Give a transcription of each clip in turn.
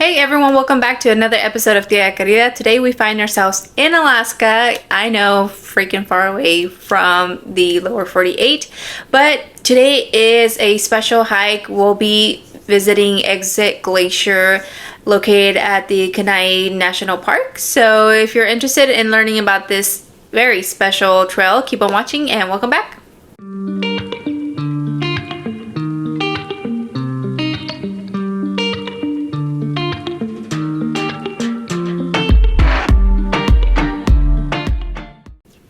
Hey everyone, welcome back to another episode of TIERRA QUERIDA. Today we find ourselves in Alaska. I know, freaking far away from the lower 48, but today is a special hike. We'll be visiting Exit Glacier located at the Kanai National Park. So if you're interested in learning about this very special trail, keep on watching and welcome back.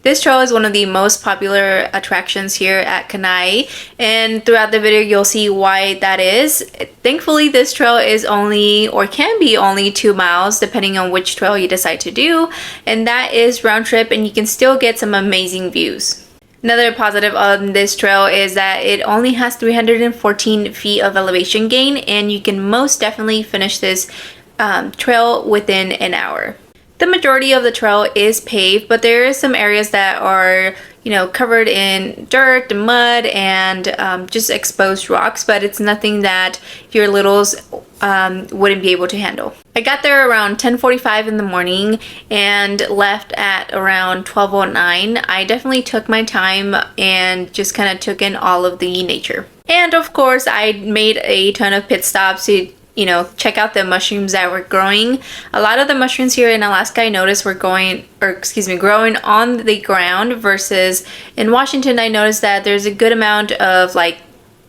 This trail is one of the most popular attractions here at Kanai, and throughout the video you'll see why that is. Thankfully, this trail is only, or can be only, 2 miles depending on which trail you decide to do, and that is round trip, and you can still get some amazing views. Another positive on this trail is that it only has 314 feet of elevation gain, and you can most definitely finish this trail within an hour. The majority of the trail is paved, but there is some areas that are, covered in dirt, mud, and just exposed rocks, but it's nothing that your littles wouldn't be able to handle. I got there around 10:45 in the morning and left at around 12:09. I definitely took my time and just kind of took in all of the nature. And of course, I made a ton of pit stops to check out the mushrooms that were growing. A lot of the mushrooms here in Alaska I noticed were growing on the ground, versus in Washington I noticed that there's a good amount of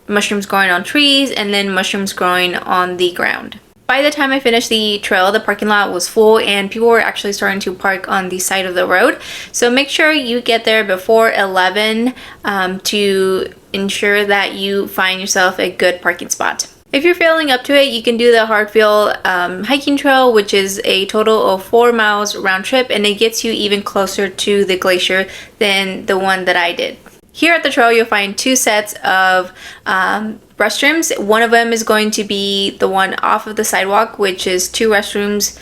mushrooms growing on trees and then mushrooms growing on the ground. By the time I finished the trail, the parking lot was full and people were actually starting to park on the side of the road. So make sure you get there before 11 to ensure that you find yourself a good parking spot. If you're feeling up to it, you can do the Hartfield hiking trail, which is a total of 4 miles round trip, and it gets you even closer to the glacier than the one that I did. Here at the trail, you'll find 2 sets of restrooms. One of them is going to be the one off of the sidewalk, which is 2 restrooms.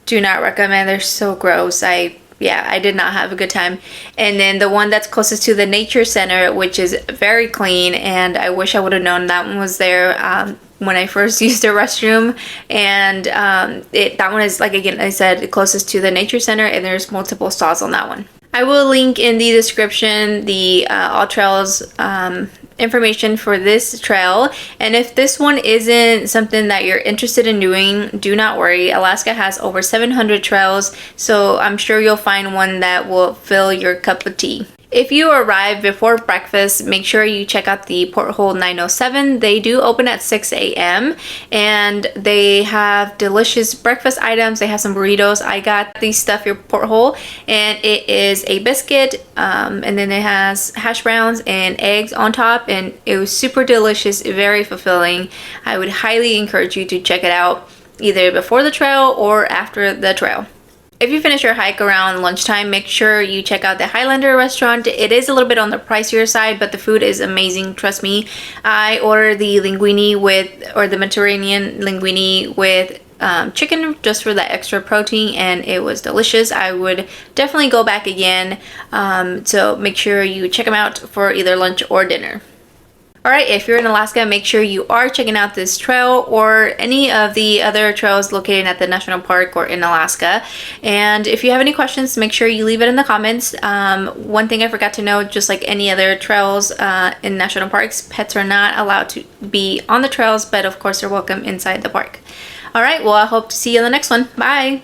Do not recommend. They're so gross. I did not have a good time. And then the one that's closest to the nature center, which is very clean, and I wish I would have known that one was there when I first used the restroom. And that one is, again, I said, closest to the nature center, and there's multiple stalls on that one. I will link in the description the All Trails information for this trail, and if this one isn't something that you're interested in doing, do not worry. Alaska has over 700 trails, so I'm sure you'll find one that will fill your cup of tea. If you arrive before breakfast, make sure you check out the Porthole 907. They do open at 6 a.m. and they have delicious breakfast items. They have some burritos. I got the Stuff Your Porthole, and it is a biscuit, and then it has hash browns and eggs on top, and it was super delicious, very fulfilling. I would highly encourage you to check it out either before the trail or after the trail. If you finish your hike around lunchtime, make sure you check out the Highlander restaurant. It is a little bit on the pricier side, but the food is amazing, trust me. I ordered the the Mediterranean linguine with chicken, just for that extra protein, and it was delicious. I would definitely go back again, so make sure you check them out for either lunch or dinner. Alright, if you're in Alaska, make sure you are checking out this trail or any of the other trails located at the national park or in Alaska. And if you have any questions, make sure you leave it in the comments. One thing I forgot to note, just like any other trails in national parks, pets are not allowed to be on the trails, but of course they're welcome inside the park. Alright, well, I hope to see you in the next one. Bye!